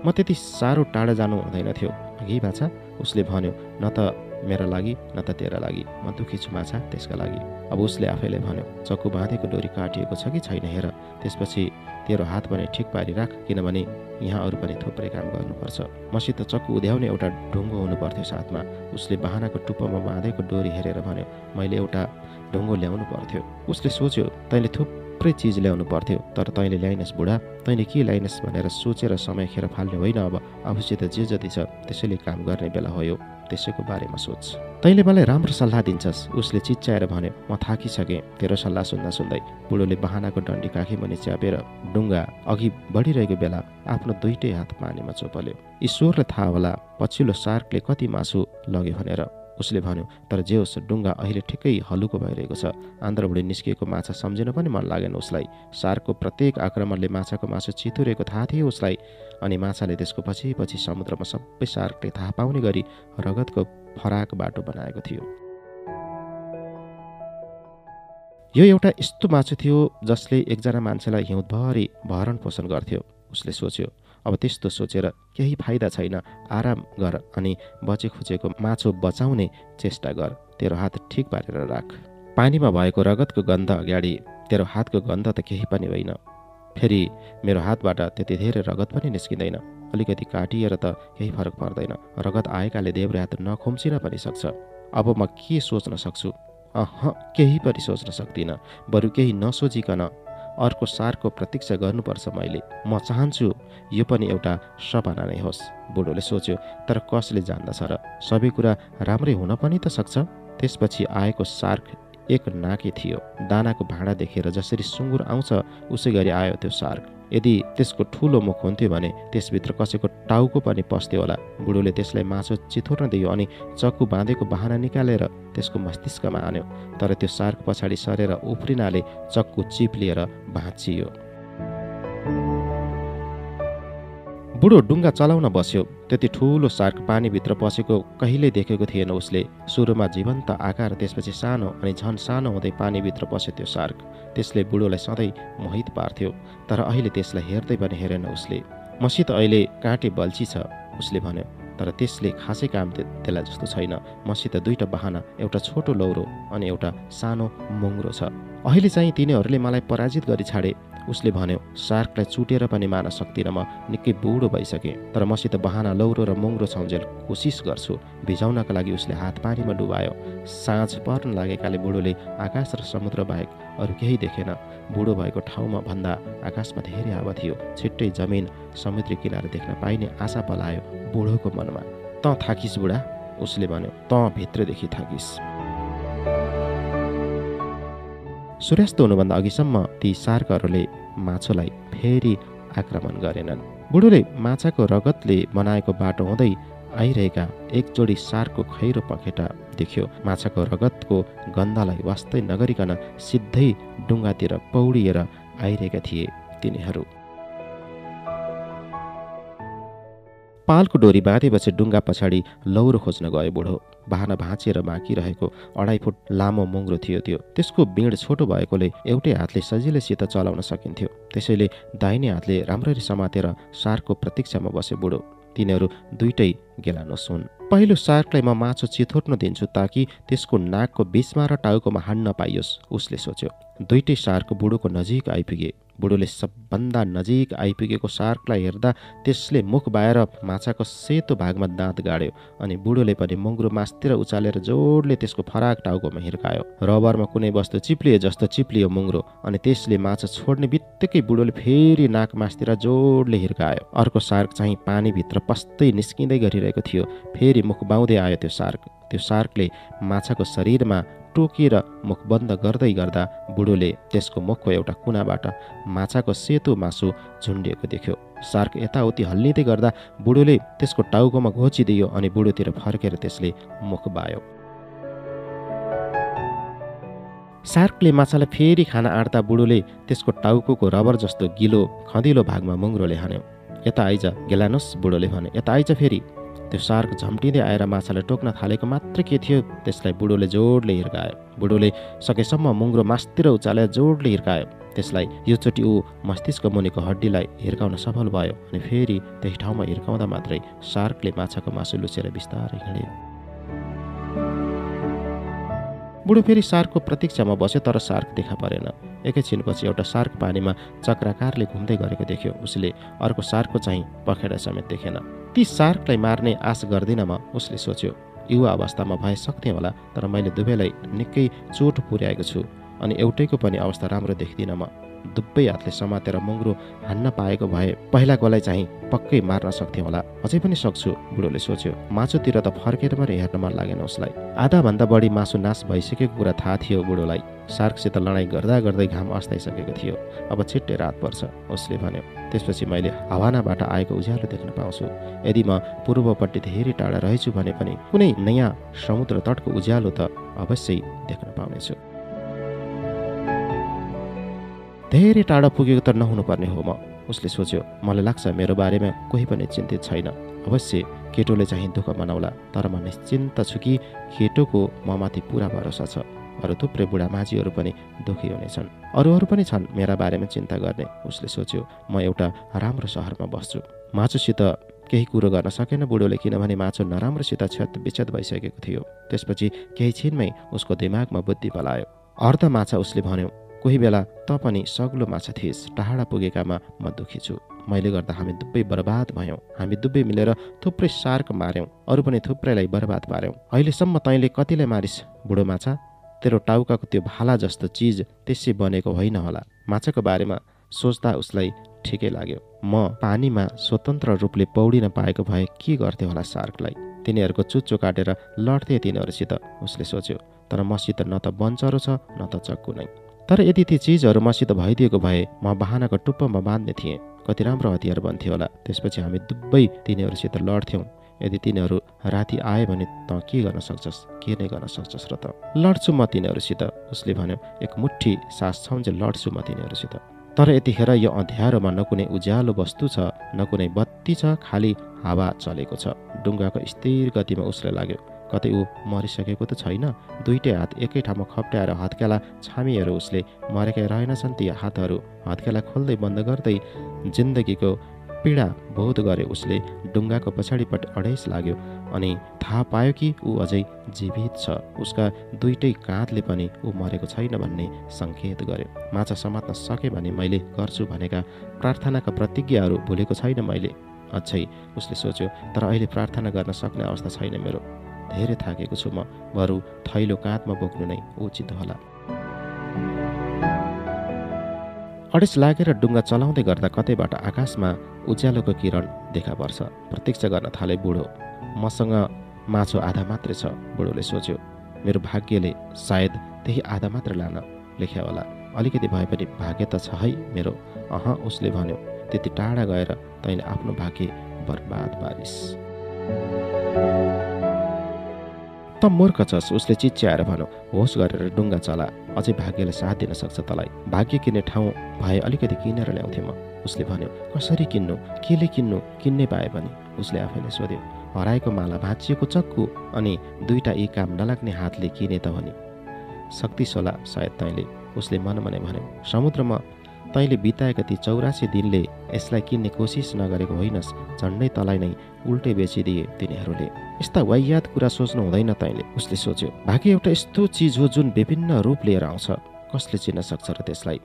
म त्यति साह्रो टाढा जानु हुँदैन थियो अघि माछा, उसले भन्यो, न त मेरा लागि न त तेरा लागि। म दुखी छु माछा त्यसका लागि। अब उसले आफैले भन्यो, चक्कु बाँधेको डोरी काटिएको छ कि छैन हेर, त्यसपछि तेरो हात पनि ठिक पारिराख, किनभने यहाँ अरू पनि थुप्रै काम गर्नुपर्छ। मसित चक्कु उध्याउने एउटा ढुङ्गो हुनु पर्थ्यो साथमा। उसले बहानाको टुप्पोमा बाँधेको डोरी हेरेर भन्यो, मैले एउटा ढुङ्गो ल्याउनु पर्थ्यो। उसले सोच्यो, तैँले थुप्रै चिज ल्याउनु पर्थ्यो, तर तैँले ल्याइनस् बुढा, तैँले के ल्याइनस् भनेर सोचेर समय खेर फाल्ने होइन। अब आफूसित जे जति छ त्यसैले काम गर्ने बेला हो यो, त्यसैको बारेमा सोच। तैँले मलाई राम्रो सल्लाह दिन्छस्, उसले चिच्याएर भन्यो। म थाकिसकेँ तेरो सल्लाह सुन्दा सुन्दै। बुढोले बहानाको डन्डी काखी मुनि च्यापेर डुङ्गा अघि बढिरहेको बेला आफ्नो दुइटै हात पानीमा चोपल्यो। ईश्वरलाई थाहा होला पछिल्लो सार्कले कति मासु लग्यो भनेर, उसले भन्यो। तर जे होस्, डुङ्गा अहिले ठिकै हलुको भइरहेको छ। आन्द्रभुँडी निस्किएको माछा सम्झिन पनि मन लागेन उसलाई। सार्कको प्रत्येक आक्रमणले माछाको मासु चितुरेको थाहा थियो उसलाई अनि माछाले त्यसको पछि पछि समुद्रमा सबै सार्कले थाहा पाउने गरी रगतको फराक बाटो बनाएको थियो। यो एउटा यस्तो मासु थियो जसले एकजना मान्छेलाई हिउँदभरि भरण पोषण गर्थ्यो। उसले सोच्यो, अब त्यस्तो सोचेर केही फाइदा छैन। आराम गर अनि बचे खुचेको माछो बचाउने चेष्टा गर। तेरो हात ठिक पारेर राख। पानीमा भएको रगतको गन्ध अगाडि तेरो हातको गन्ध त केही पनि होइन। फेरि मेरो हातबाट त्यति धेरै रगत पनि निस्किँदैन। अलिकति काटिएर त केही फरक पर्दैन। रगत आएकाले देब्रे हात नखुम्चिन पनि सक्छ। अब म के सोच्न सक्छु? केही पनि सोच्न सक्दिनँ। बरु केही नसोचिकन अर्को सार्कको प्रतीक्षा गर्नुपर्छ मैले। म चाहन्छु यो पनि एउटा सपना नै होस्। बुढोले सोच्यो, तर कसले जान्दछ र, सबै कुरा राम्रै हुन पनि त सक्छ। त्यसपछि आएको सार्क एक नाके थियो। दानाको भाँडा देखेर जसरी सुँगुर आउँछ उसै गरी आयो त्यो सार्क। यदि त्यसको ठुलो मुख हुन्थ्यो भने त्यसभित्र कसैको टाउको पनि पस्थ्यो होला। बुढोले त्यसलाई मासु चिथोर्न दियो अनि चक्कु बाँधेको बहाना निकालेर त्यसको मस्तिष्कमा हान्यो। तर त्यो सार्क पछाडि सरेर उफ्रिनाले चक्कु चिप्लिएर भाँचियो। बुढो डुङ्गा चलाउन बस्यो। त्यति ठुलो सार्क पानीभित्र पसेको कहिल्यै देखेको थिएन उसले। सुरुमा जीवन्त आकार, त्यसपछि सानो अनि झन सानो हुँदै पानीभित्र पस्यो त्यो सार्क। त्यसले बुढोलाई सधैँ मोहित पार्थ्यो, तर अहिले त्यसलाई हेर्दै पनि हेरेन उसले। मसित अहिले काँटे बल्छी छ उसले भन्यो, तर त्यसले खासै काम त्यसलाई जस्तो छैन। मसित दुईटा बहाना, एउटा छोटो लौरो अनि एउटा सानो मुङ्ग्रो छ। अहिले चाहिँ तिनीहरूले मलाई पराजित गरी छाडे उसले भन्यो। सार्कलाई चुटेर पनि मार्न सक्दिनँ, म निकै बुढो भइसकेँ। तर मसित बहाना, लौरो र मुङ्ग्रो छौन्जेल कोसिस गर्छु। भिजाउनका लागि उसले हात पानीमा डुबायो। साँझ पर्न लागेकाले बुढोले आकाश र समुद्र बाहेक अरू केही देखेन। बुढो भएको ठाउँमा भन्दा आकाशमा धेरै हावा थियो। छिट्टै जमिन, समुद्री किनारा देख्न पाइने आशा पलायो बुढोको मनमा। "तँ थाकिस् बुढा," उसले भन्यो, "तँ भित्रदेखि थाकिस्।" सूर्यास्त हुनुभन्दा अघिसम्म ती सार्कहरूले माछोलाई फेरि आक्रमण गरेनन्। बुढोले माछाको रगतले बनाएको बाटो हुँदै आइरहेका एक जोडी सार्कको खैरो पखेटा देख्यो। माछाको रगतको गन्धलाई वास्तै नगरिकन सिधै डुङ्गातिर पौडिएर आइरहेका थिए तिनीहरू। पालको डोरी बाँधेपछि डुङ्गा पछाडि लौरो खोज्न गयो बुढो। बहाना भाँचिएर बाँकी रहेको 2.5 फुट लामो मुङ्ग्रो थियो त्यो। त्यसको बिँड छोटो भएकोले एउटै हातले सजिलैसित चलाउन सकिन्थ्यो। त्यसैले दाहिने हातले राम्ररी समातेर सार्कको प्रतीक्षामा बसे बुढो। तिनीहरू दुईटै गेलानोस हुन्। पहिलो सार्कलाई म माछो चिथोर्न दिन्छु ताकि त्यसको नाकको बिचमा र टाउकोमा हान्न पाइयोस् उसले सोच्यो। दुईटै सार्क बुढोको नजिक आइपुगे। बुढोले सबभन्दा नजिक आइपुगेको सार्कलाई हेर्दा त्यसले मुख बाएर माछाको सेतो भागमा दाँत गाड्यो अनि बुढोले पनि मुङ्ग्रो मास्तिर उचालेर जोडले त्यसको फराक टाउकोमा हिर्कायो। रबरमा कुनै वस्तु चिप्लिए जस्तो चिप्लियो मुङ्ग्रो अनि त्यसले माछा छोड्ने बित्तिकै बुढोले फेरि नाक मास्तिर जोडले हिर्कायो। अर्को सार्क चाहिँ पानीभित्र पस्दै निस्किँदै गरिरहेको थियो। फेरि मुख बाउँदै आयो त्यो सार्क। त्यो सार्कले माछाको शरीरमा टोकिएर मुख बन्द गर्दै गर्दा बुढोले त्यसको मुखको एउटा कुनाबाट माछाको सेतो मासु झुन्डिएको देख्यो। सार्क यताउति हल्लिँदै गर्दा बुढोले त्यसको टाउकोमा घोचिदियो अनि बुढोतिर फर्केर त्यसले मुख बायो। सार्कले माछालाई फेरि खान आँट्दा बुढोले त्यसको टाउको रबर जस्तो गिलो खँदिलो भागमा मुङ्ग्रोले हान्यो। "यता आइज गेलानोस," बुढोले भन्यो, "यता आइज फेरि।" त्यो सार्क झम्टिँदै आएर माछालाई टोक्न थालेको मात्र के थियो त्यसलाई बुढोले जोडले हिर्कायो। बुढोले सकेसम्म मुङ्ग्रो मास्तिर उचालेर जोडले हिर्कायो त्यसलाई। योचोटि ऊ मस्तिष्क मुनिको हड्डीलाई हिर्काउन सफल भयो अनि फेरि त्यही ठाउँमा हिर्काउँदा मात्रै सार्कले माछाको मासु लुचेर बिस्तारै हिँड्यो। बुढो फेरि सार्कको प्रतीक्षामा बस्यो, तर सार्क देखा परेन। एकैछिनपछि एउटा सार्क पानीमा चक्राकारले घुम्दै गरेको देख्यो उसले। अर्को सार्कको चाहिँ पखेटा समेत देखेन। ती सार्कलाई मार्ने आश गर्दिन म उसले सोच्यो। युवा अवस्थामा भए सक्थेँ होला, तर मैले दुवैलाई निकै चोट पुर्याएको छु अनि एउटैको पनि अवस्था राम्रो देख्दिनँ म। दुवै हातले समातेर मुङ्ग्रो हान्न पाएको भए पहिलाकोलाई चाहिँ पक्कै मार्न सक्थेँ होला। अझै पनि सक्छु बुढोले सोच्यो। मासुतिर त फर्केर पनि हेर्न मन लागेन उसलाई। आधाभन्दा बढी मासु नाश भइसकेको कुरा थाहा थियो बुढोलाई। सार्कसित लडाइँ गर्दा गर्दै घाम अस्ताइसकेको थियो। अब छिट्टै रात पर्छ उसले भन्यो। त्यसपछि मैले हवानाबाट आएको उज्यालो देख्न पाउँछु। यदि म पूर्वपट्टि धेरै टाढा रहेछु भने पनि कुनै नयाँ समुद्र तटको उज्यालो त अवश्यै देख्न पाउनेछु। धेरै टाढा पुगेको त नहुनुपर्ने हो म उसले सोच्यो। मलाई लाग्छ मेरो बारेमा कोही पनि चिन्तित छैन। अवश्य केटोले चाहिँ दुःख मनाउला, तर म निश्चिन्त छु कि केटोको ममाथि पुरा भरोसा छ। अरू थुप्रै बुढा माझीहरू पनि दुःखी हुनेछन्। अरूहरू पनि छन् मेरा बारेमा चिन्ता गर्ने उसले सोच्यो। म एउटा राम्रो सहरमा बस्छु। माछुसित केही कुरो गर्न सकेन बुढोले, किनभने माछो नराम्रोसित क्षतविक्षत भइसकेको थियो। त्यसपछि केही छिनमै उसको दिमागमा बुद्धि पलायो। अर्ध माछा उसले भन्यो, "कोही बेला त पनि सग्लो माछा थिइस्। टाढा पुगेकामा म दुःखी छु। मैले गर्दा हामी दुवै बर्बाद भयौँ। हामी दुवै मिलेर थुप्रै सार्क मार्यौँ, अरू पनि थुप्रैलाई बर्बाद पार्यौँ। अहिलेसम्म तैँले कतिलाई मारिस् बुढो माछा? तेरो टाउकाको त्यो भाला जस्तो चिज त्यसै बनेको होइन होला। माछाको बारेमा सोच्दा उसलाई ठिकै लाग्यो। म पानीमा स्वतन्त्र रूपले पौडिन पाएको भए के गर्थे होला सार्कलाई? तिनीहरूको चुच्चो काटेर लड्थे तिनीहरूसित उसले सोच्यो। तर मसित न त बन्चरो छ न त चक्कु नै। तर यदि ती चिजहरू मसित भइदिएको भए म बहानाको टुप्पोमा बाँध्ने थिएँ। कति राम्रो हतियार बन्थ्यो होला। त्यसपछि हामी दुवै तिनीहरूसित लड्थ्यौँ। यदि तिनीहरू राति आए भने त के गर्न सक्छस्? के नै गर्न सक्छस् र त? लड्छु म तिनीहरूसित उसले भन्यो। एक मुट्ठी सास छौन्जेल लड्छु म तिनीहरूसित। तर यतिखेर यो अँध्यारोमा न कुनै उज्यालो वस्तु छ, न कुनै बत्ती कति छ, खाली हावा चलेको छ। डुङ्गाको स्थिर गतिमा उसले लाग्यो कतै ऊ मरिसकेको त छैन। दुईटै हात एकै ठाउँमा खप्ट्याएर हत्केला छामिएर उसले मरेकै रहेनछन् ती हातहरू। हत्केला खोल्दै बन्द गर्दै जिन्दगीको पीडा बोध गरे उसले। डुङ्गाको पछाडिपट्टि अडेस लाग्यो अनि थाहा पायो कि ऊ अझै जीवित छ। उसका दुईटै काँधले पनि ऊ मरेको छैन भन्ने सङ्केत गर्यो। माछा समात्न सके भने मैले गर्छु भनेका प्रार्थनाका प्रतिज्ञाहरू भुलेको छैन मैले। अझै उसले सोच्यो, तर अहिले प्रार्थना गर्न सक्ने अवस्था छैन मेरो। धेरै थाकेको छु म, बरु थैलो काँधमा बोक्नु नै उचित होला। अडेस लागेर डुङ्गा चलाउँदै गर्दा कतैबाट आकाशमा उज्यालोको किरण देखा पर्छ। प्रतीक्षा गर्न थाले बुढो। मसँग माछो आधा मात्रै छ, बुढोले सोच्यो। मेरो भाग्यले सायद त्यही आधा मात्र लान लेख्या होला। अलिकति भए पनि भाग्य त छ है मेरो। उसले भन्यो, त्यति टाढा गएर तैँले आफ्नो भाग्य बर्बाद पारिस्। त मूर्ख छस्, उसले चिच्याएर भन्यो। होस गरेर डुङ्गा चला, अझै भाग्यले साथ दिन सक्छ तँलाई। भाग्य किन्ने ठाउँ भए अलिकति किनेर ल्याउँथे म, उसले भन्यो। कसरी किन्नु, केले किन्नु, किन्ने पाए पनि? उसले आफैले सोध्यो। हराएको माला, भाँचिएको चक्कु अनि दुईटा यी काम नलाग्ने हातले किने त हो नि। शक्तिशोला सायद तैँले, उसले मनमनै भन्यो। समुद्रमा तैँले बिताएका ती 84 दिनले यसलाई किन्ने कोसिस नगरेको होइनस्, झन्डै तँलाई नै उल्टै बेचिदिए तिनीहरूले। यस्ता वाहियात कुरा सोच्नु हुँदैन तैँले, उसले सोच्यो। भाग्य एउटा यस्तो चिज हो जुन विभिन्न रूप लिएर आउँछ। कसले चिन्न सक्छ र त्यसलाई?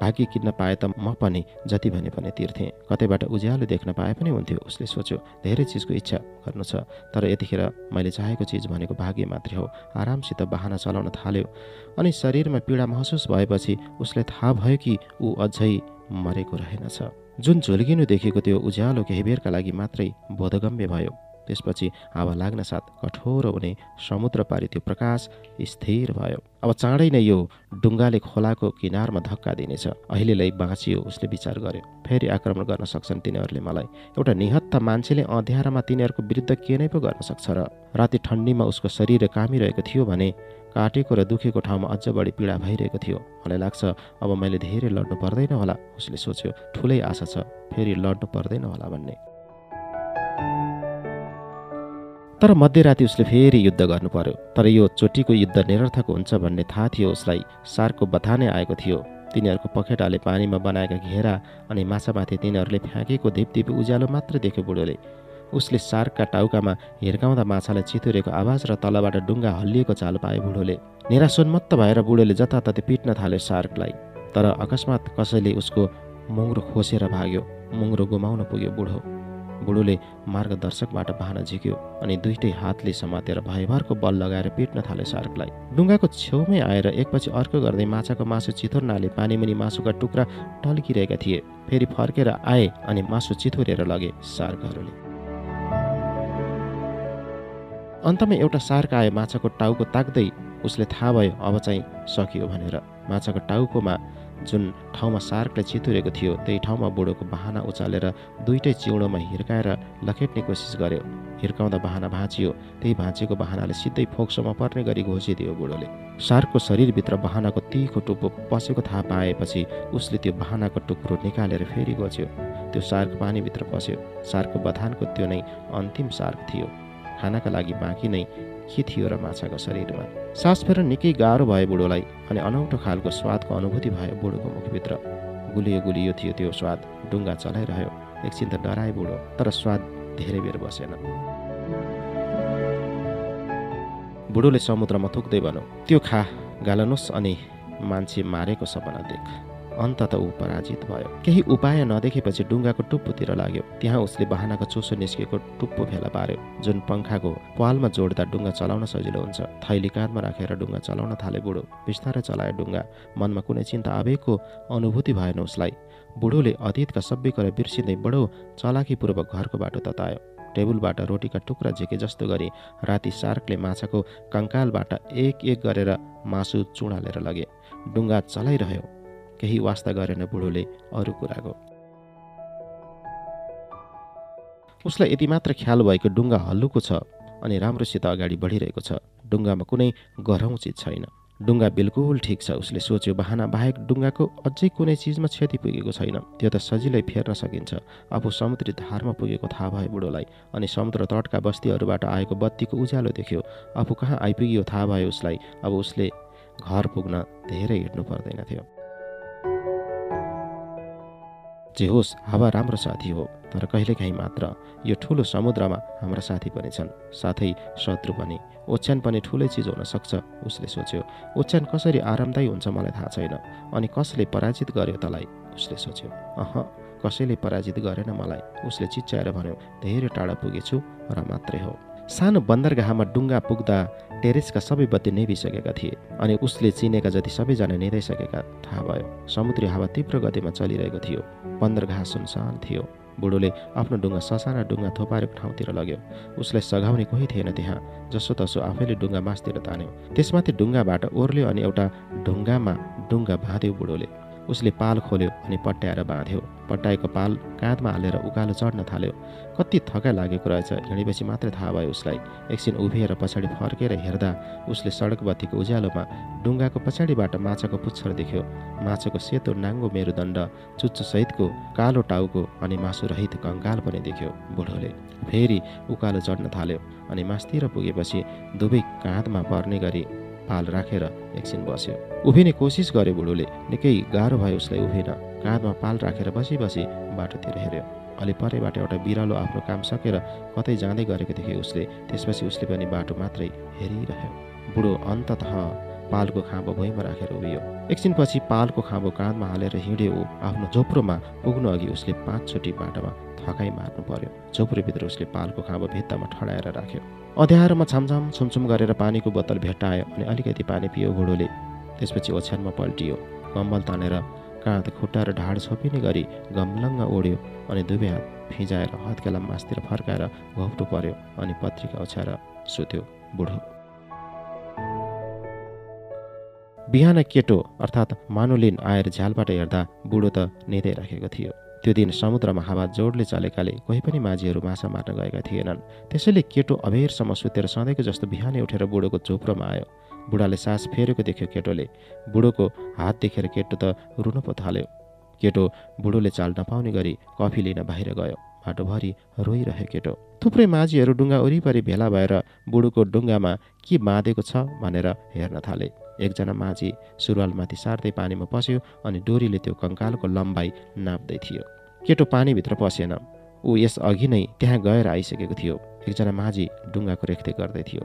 भाग्य किन्न पाए त म पनि जति भने पनि तिर्थेँ। कतैबाट उज्यालो देख्न पाए पनि हुन्थ्यो, उसले सोच्यो। धेरै चिजको इच्छा गर्नु छ, तर यतिखेर मैले चाहेको चिज भनेको भाग्य मात्रै हो। आरामसित वाहन चलाउन थाल्यो अनि शरीरमा पीडा महसुस भएपछि उसले थाहा भयो कि ऊ अझै मरेको रहेनछ। जुन झुल्किनु देखेको त्यो उज्यालो केही बेरका लागि मात्रै बोधगम्य भयो। त्यसपछि हावा लाग्न साथ कठोर हुने समुद्र पारी त्यो प्रकाश स्थिर भयो। अब चाँडै नै यो डुङ्गाले खोलाको किनारमा धक्का दिनेछ। अहिलेलाई बाँचियो, उसले विचार गर्यो। फेरि आक्रमण गर्न सक्छन् तिनीहरूले मलाई। एउटा निहत्था मान्छेले अँध्यारामा तिनीहरूको विरुद्ध के नै पो गर्न सक्छ र? राति ठन्डीमा उसको शरीर कामिरहेको थियो भने काटेको र दुखेको ठाउँमा अझ बढी पीडा भइरहेको थियो। मलाई लाग्छ अब मैले धेरै लड्नु पर्दैन होला, उसले सोच्यो। ठुलै आशा छ फेरि लड्नु पर्दैन होला भन्ने। तर मध्यराति उसले फेरि युद्ध गर्नु पर्यो। तर यो चोटिको युद्ध निरर्थक हुन्छ भन्ने थाहा थियो उसलाई। सार्कको बथानै आएको थियो। तिनीहरूको पखेटाले पानीमा बनाएका घेरा अनि माछामाथि तिनीहरूले फ्याँकेको धिपधिपी उज्यालो मात्र देख्यो बुढोले। उसले सार्कका टाउकामा हिर्काउँदा माछालाई चितुरेको आवाज र तलबाट डुङ्गा हल्लिएको चाल पाए बुढोले। निराशोन्मत्त भएर बुढोले जताततै पिट्न थाल्यो सार्कलाई। तर अकस्मात कसैले उसको मुङ्रो खोसेर भाग्यो। मुङ्रो गुमाउन पुग्यो बुढो। बुढोले मार्गदर्शकबाट बाहन झिक्यो अनि दुईटै हातले समातेर भयभरको बल लगाएर पिट्न थाल्यो सार्कलाई। डुङ्गाको छेउमै आएर एकपछि अर्को गर्दै माछाको मासु चिथुर्नाले पानीमुनि मासुका टुक्रा टल्किरहेका थिए। फेरि फर्केर आए अनि मासु चिथुरेर लगे सार्कहरूले। अन्तमा एउटा सार्क आयो। माछाको टाउको ताक्दै उसले थाहा भयो अब चाहिँ सकियो भनेर। माछाको टाउकोमा जुन ठाउँमा सार्कले चितुरेको थियो त्यही ठाउँमा बुढोको बाहना उचालेर दुईटै चिउँडोमा हिर्काएर लखेट्ने कोसिस गर्यो। हिर्काउँदा बाहना भाँचियो। त्यही भाँचिएको बाहनाले सिधै फोक्सोमा पर्ने गरी घोचिदियो बुढोले। सार्कको शरीरभित्र बाहनाको तीखो टुप्पो पसेको थाहा पाएपछि उसले त्यो बाहनाको टुक्रो निकालेर फेरि घोच्यो। त्यो सार्क पानीभित्र पस्यो। सार्कको बथानको त्यो नै अन्तिम सार्क थियो। खानाका लागि बाँकी नै के थियो र माछाको शरीरमा? सास फेर्न निकै गाह्रो भयो बुढोलाई अनि अनौठो खालको स्वादको अनुभूति भयो बुढोको मुखभित्र। गुलियो गुलियो थियो त्यो स्वाद। डुङ्गा चलाइरह्यो। एकछिन त डराए बुढो, तर स्वाद धेरै बेर बसेन। बुढोले समुद्रमा थुक्दै भन्यो, त्यो खा गालनोस् अनि मान्छे मारेको सपना देख। अन्तत ऊ पराजित भयो। केही उपाय नदेखेपछि डुङ्गाको टुप्पोतिर लाग्यो। त्यहाँ उसले बाहनाको चोसो निस्केको टुप्पो फेला पार्यो जुन पङ्खाको पालमा जोड्दा डुङ्गा चलाउन सजिलो हुन्छ। थैली काँधमा राखेर डुङ्गा चलाउन थाले बुढो। बिस्तारै चलायो डुङ्गा। मनमा कुनै चिन्ता आवेगको अनुभूति भएन उसलाई। बुढोले अतीतका सबै कुरा बिर्सिँदै बडो चलाकीपूर्वक घरको बाटो ततायो। टेबुलबाट रोटीका टुक्रा झिके जस्तो गरी राति सार्कले माछाको कङ्कालबाट एक एक गरेर मासु चुडालेर लगे। डुङ्गा चलाइरह्यो। केही वास्ता गरेन बुढोले अरू कुराको। उसलाई यति मात्र ख्याल भएको डुङ्गा हल्लुको छ अनि राम्रोसित अगाडि बढिरहेको छ। डुङ्गामा कुनै गह्रौँ चिज छैन। डुङ्गा बिल्कुल ठिक छ उसले सोच्यो। बहाना बाहेक डुङ्गाको अझै कुनै चिजमा क्षति पुगेको छैन। त्यो त सजिलै फेर्न सकिन्छ। आफू समुद्री धारमा पुगेको थाहा भयो बुढोलाई। अनि समुद्र तटका बस्तीहरूबाट आएको बत्तीको उज्यालो देख्यो। आफू कहाँ आइपुग्यो थाहा भयो उसलाई। अब उसले घर पुग्न धेरै हिँड्नु पर्दैन थियो। जे होस्, हावा राम्रो साथी हो, तर कहिलेकाहीँ मात्र। यो ठुलो समुद्रमा हाम्रा साथी पनि छन्, साथै शत्रु पनि। ओछ्यान पनि ठुलै चिज हुन सक्छ उसले सोच्यो। ओछ्यान कसरी आरामदायी हुन्छ मलाई थाहा छैन। अनि कसले पराजित गर्यो तलाई उसले सोच्यो। कसैले पराजित गरेन मलाई, उसले चिच्याएर भन्यो। धेरै टाढा पुगेछु र मात्रै हो। सानो बन्दरगाहमा डुङ्गा पुग्दा टेरेसका सबै बत्ती निभिसकेका थिए अनि उसले चिनेका जति सबैजना निदाइसकेका थाहा भयो। समुद्री हावा तीव्र गतिमा चलिरहेको थियो। बन्दरगाह सुनसान थियो। बुढोले आफ्नो डुङ्गा ससाना डुङ्गा थोपारेको ठाउँतिर लग्यो। उसलाई सघाउने कोही थिएन त्यहाँ। जसोतसो आफैले डुङ्गा मासतिर तान्यो। त्यसमाथि डुङ्गाबाट ओर्ल्यो अनि एउटा ढुङ्गामा डुङ्गा बाँध्यो बुढोले। उसले पाल खोल्यो अनि पट्याएर बाँध्यो। पट्याएको पाल काँधमा हालेर उकालो चढ्न थाल्यो। कति थकाइ लागेको रहेछ हिँडेपछि मात्रै थाहा भयो उसलाई। एकछिन उभिएर पछाडि फर्केर हेर्दा उसले सडक बत्तीको उज्यालोमा डुङ्गाको पछाडिबाट माछाको पुच्छर देख्यो। माछाको सेतो नाङ्गो मेरुदण्ड, चुच्चो सहितको कालो टाउको अनि मासु रहित कङ्काल पनि देख्यो। बुढोले फेरि उकालो चढ्न थाल्यो अनि मासतिर पुगेपछि दुवै काँधमा पर्ने गरी पाल राखेर एकछिन बस्यो। उभिने कोसिस गर्यो बुढोले। निकै गाह्रो भयो उसलाई उभिन। काँधमा पाल राखेर बसी बसी बाटोतिर हेऱ्यो। अलि परैबाट एउटा बिरालो आफ्नो काम सकेर कतै जाँदै गरेको देख्यो उसले। त्यसपछि उसले पनि बाटो मात्रै हेरिरह्यो। बुढो अन्ततः पालको खाँबो भुइँमा राखेर उभियो। एकछिनपछि पालको खाँबो काँधमा हालेर हिँड्यो ऊ। आफ्नो झोप्रोमा पुग्नु अघि उसले 5 चोटि बाटोमा थकाइ मार्नु पर्यो। झोप्रोभित्र उसले पालको खाँबो भित्तामा ठडाएर राख्यो। अँध्यारोमा छमछम छुमछुम गरेर पानीको बोतल भेट्टायो अनि अलिकति पानी पियो बुढोले। त्यसपछि ओछ्यानमा पल्टियो। कम्बल तानेर काँध खुट्टा र ढाड छोपिने गरी गमलङ्ग ओढ्यो अनि दुवै हात फिजाएर हत्केला मासतिर फर्काएर घोप्टो पर्यो अनि पत्रिका ओछ्याएर सुत्यो बुढो। बिहान केटो अर्थात् मानुलिन आएर झ्यालबाट हेर्दा बुढो त निदै राखेको थियो। त्यो दिन समुद्रमा हावा जोडले चलेकाले कोही पनि माझीहरू माछा मार्न गएका थिएनन्। त्यसैले केटो अबेरसम्म सुतेर सधैँको जस्तो बिहानै उठेर बुढोको झोप्रोमा आयो। बुढाले सास फेरेको देख्यो केटोले। बुढोको हात देखेर केटो त रुन पो थाल्यो। केटो बुढोले चाल नपाउने गरी कफी लिन बाहिर गयो। बाटोभरि रोइरह्यो केटो। थुप्रै माझीहरू डुङ्गा वरिपरि भेला भएर बुढोको डुङ्गामा के बाँधेको छ भनेर हेर्न थाले। एकजना माझी सुरुवालमाथि सार्दै पानीमा पस्यो अनि डोरीले त्यो कङ्कालको लम्बाइ नाप्दै थियो। केटो पानीभित्र पसेन। ऊ यस अघि नै त्यहाँ गएर आइसकेको थियो। एकजना माझी डुङ्गाको रेखदेख गर्दै थियो।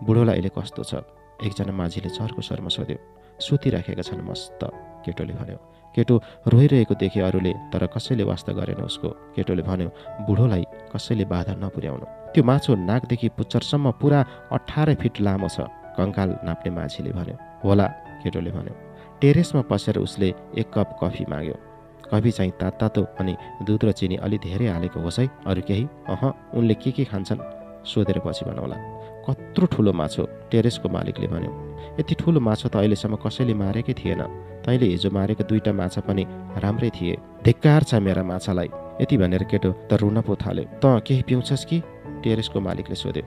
बुढोलाई अहिले कस्तो छ? एकजना माझीले चर्को स्वरमा सोध्यो। सुतिराखेका छन् मस्त, केटोले भन्यो। केटो रोइरहेको देखे अरूले, तर कसैले वास्ता गरेन उसको। केटोले भन्यो, बुढोलाई कसैले बाधा नपुर्याउनु। त्यो माछो नाकदेखि पुच्छरसम्म पुरा 18 फिट लामो छ, कङ्काल नाप्ने माझीले भन्यो। होला, केटोले भन्यो। टेरेसमा पसेर उसले 1 कप कफी माग्यो। कफी चाहिँ तातो अनि दुध र चिनी अलि धेरै हालेको होस् है, अरू केही? उनले के खान्छन् सोधेर पछि बनाउला। कत्रो ठुलो माछो, टेरेसको मालिकले भन्यो। यति ठुलो माछो त अहिलेसम्म कसैले मारेकै थिएन। तैँले हिजो मारेको 2टा माछा पनि राम्रै थिए। धिक्कार छ मेरा माछालाई। यति भनेर केटो त रुन पो थाल्यो। त केही पिउँछस् कि? टेरेसको मालिकले सोध्यो।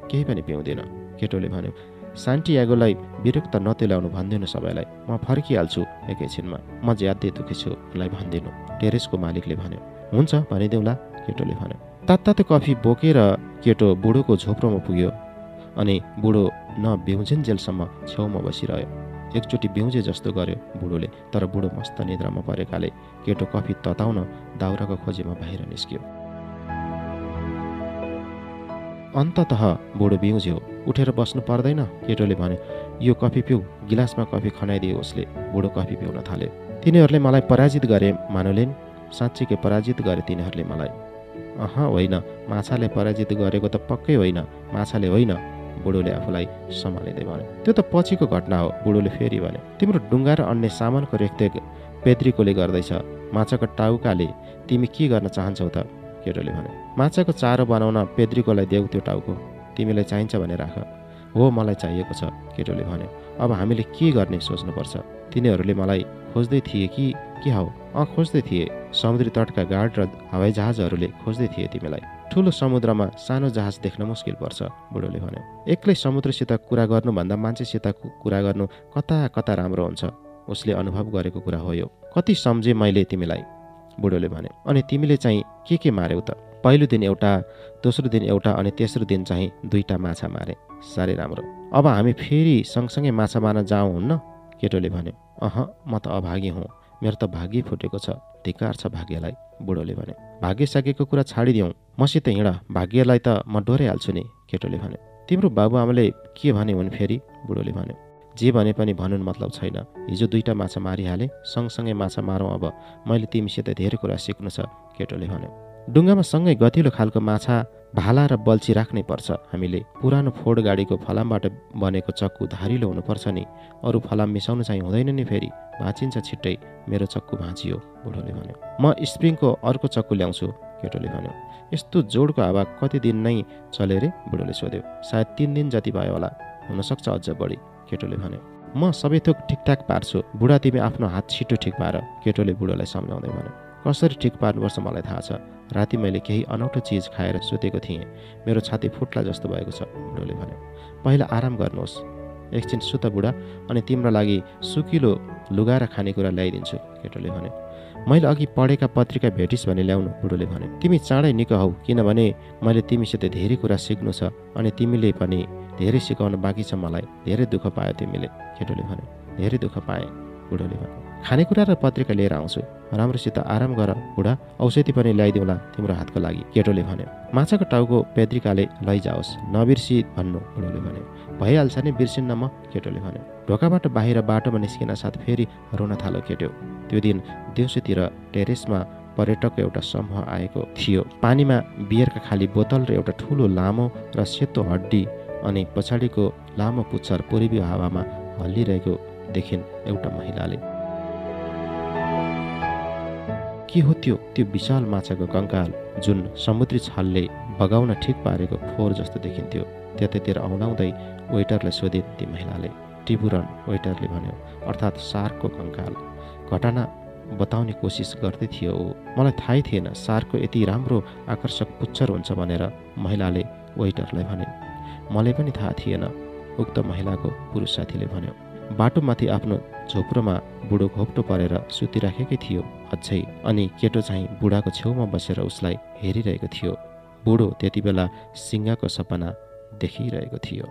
केही पनि पिउँदिन, केटोले भन्यो। सान्टियागोलाई विरक्त नतेल्याउनु भनिदिनु सबैलाई, म फर्किहाल्छु एकैछिनमा। म ज्यादै दुखी छु उनलाई भनिदिनु, टेरेसको मालिकले भन्यो। हुन्छ भनिदेऊला, केटोले भन्यो। तातो कफी बोकेर केटो बुढोको झोप्रोमा पुग्यो अनि बुढो बिउजेन्जेलसम्म छेउमा बसिरह्यो। एकचोटि बिउजे जस्तो गर्यो बुढोले, तर बुढो मस्त निद्रामा परेकाले केटो कफी तताउन दाउराको खोजीमा बाहिर निस्क्यो। अन्ततः बुढो बिउज्यो। उठेर बस्नु पर्दैन, केटोले भन्यो। यो कफी पिउ, गिलासमा कफी खनाइदियो उसले। बुढो कफी पिउन थाल्यो। तिनीहरूले मलाई पराजित गरे मानुलिन, साँच्चीकै पराजित गरे तिनीहरूले मलाई। होइन, माछाले पराजित गरेको त पक्कै होइन, माछाले होइन, बुढोले आफूलाई सम्हालिँदै भन्यो। त्यो त पछिको घटना हो, बुढोले फेरि भन्यो। तिम्रो डुङ्गा र अन्य सामानको रेखदेख पेद्रिकोले गर्दैछ। माछाको टाउकाले तिमी के गर्न चाहन्छौ त? केटोले भन्यो। माछाको चारो बनाउन पेद्रिकोलाई देऊ त्यो टाउको, तिमीलाई चाहिन्छ भने राख। हो, मलाई चाहिएको छ, केटोले भन्यो। अब हामीले के गर्ने सोच्नुपर्छ। तिनीहरूले मलाई खोज्दै थिए कि हौ? खोज्दै थिए। समुद्री तटका गार्ड र हवाईजहाजहरूले खोज्दै थिए तिमीलाई। ठुलो समुद्रमा सानो जहाज देख्न मुस्किल पर्छ, बुढोले भन्यो। एक्लै समुद्रसित कुरा गर्नुभन्दा मान्छेसित कुरा गर्नु कता कता राम्रो हुन्छ। उसले अनुभव गरेको कुरा हो यो। कति सम्झे मैले तिमीलाई, बुढोले भन्यो। अनि तिमीले चाहिँ के मार्यौ त? पहिलो दिन एउटा, दोस्रो दिन एउटा, अनि तेस्रो दिन चाहिँ 2टा माछा मारे। साह्रै राम्रो। अब हामी फेरि सँगसँगै माछा मार्न जाउँ हुन्न? केटोले भन्यो। म त अभागी हुँ, मेरो त भाग्य फुटेको छ। धिक्कार छ भाग्यलाई, बुढोले भन्यो। भाग्य सकेको कुरा छाडिदिउँ, मसित हिँड, भाग्यलाई त म डोराइहाल्छु नि, केटोले भन्यो। तिम्रो बाबुआमाले के भने हुन् फेरि, बुढोले भन्यो। जे भने पनि भन्नुन मतलब छैन। हिजो 2टा माछा मारिहाले, सँगसँगै माछा मारौँ अब। मैले तिमीसित धेरै कुरा सिक्नु छ, केटोले भन्यो। डुङ्गामा सँगै गतिलो खालको माछा, भाला र बल्छी राख्नै पर्छ हामीले। पुरानो फोर्ड गाडीको फलामबाट बनेको चक्कु धारिलो हुनुपर्छ नि, अरू फलाम मिसाउनु चाहिँ हुँदैन नि फेरि, भाँचिन्छ छिट्टै। मेरो चक्कु भाँचियो, बुढोले भन्यो। म स्प्रिङको अर्को चक्कु ल्याउँछु, केटोले भन्यो। यस्तो जोडको हावा कति दिन नै चले रे, बुढोले सोध्यो। सायद 3 दिन जति भयो होला, हुनसक्छ अझ बढी, केटोले भन्यो। म सबै थोक ठिकठाक पार्छु, बुढा तिमी आफ्नो हात छिटो ठिक पार, केटोले बुढोलाई सम्झाउँदै भन्यो। कसरी ठिक पार्नुपर्छ मलाई थाहा छ। राति मैले केही अनौठो चिज खाएर सुतेको थिएँ, मेरो छाती फुट्ला जस्तो भएको छ, बुढोले भन्यो। पहिला आराम गर्नुहोस्, एकछिन सुत बुढा, अनि तिम्रो लागि सुकिलो लुगा र खानेकुरा ल्याइदिन्छु, केटोले भन्यो। मैले अघि पढेका पत्रिका भेटिस् भने ल्याउनु, बुढोले भन्यो। तिमी चाँडै निको हौ, किनभने मैले तिमीसित धेरै कुरा सिक्नु छ, अनि तिमीले पनि धेरै सिकाउन बाँकी छ मलाई। धेरै दुःख पायो तिमीले, केटोले भन्यो। धेरै दुःख पाएँ, बुढोले भन्यो। खानेकुरा र पत्रिका लिएर आउँछु, राम्रोसित आराम गर बुढा, औषधि पनि ल्याइदिउँला तिम्रो हातको लागि, केटोले भन्यो। माछाको टाउको पेद्रिकाले लैजाओस्, नबिर्सी भन्नु, बुढोले भन्यो। भइहाल्छ नि, बिर्सिन्न म, केटोले भन्यो। ढोकाबाट बाहिर बाटोमा निस्किन साथ फेरि रोन थाल्यो केटो। त्यो दिन दिउँसोतिर टेरेसमा पर्यटकको एउटा समूह आएको थियो। पानीमा बियरका खाली बोतल र एउटा ठुलो लामो र सेतो हड्डी, अनि पछाडिको लामो पुच्छर पूर्वी हावामा हल्लिरहेको देखिन् एउटा महिलाले। के हो त्यो विशाल माछाको कङ्काल, जुन समुद्री छालले बगाउन ठिक पारेको फोहोर जस्तो देखिन्थ्यो। त्यतैतिर औलाउँदै वेटरले सोधे ती महिलाले। टिबुरन, वेटरले भन्यो, अर्थात् सार्कको कङ्काल। घटना बताउने कोसिस गर्दै थियो ऊ। मलाई थाहै थिएन सार्कको यति राम्रो आकर्षक पुच्छर हुन्छ भनेर, महिलाले वेटरलाई भने। मलाई पनि थाहा थिएन, उक्त महिलाको पुरुष साथीले भन्यो। बाटोमाथि आफ्नो झोप्रोमा बुढो घोप्टो परेर सुतिराखेकै थियो अझै, अनि केटो चाहिँ बुढाको छेउमा बसेर उसलाई हेरिरहेको थियो। बुढो त्यति बेला सिंहको सपना देखिरहेको थियो।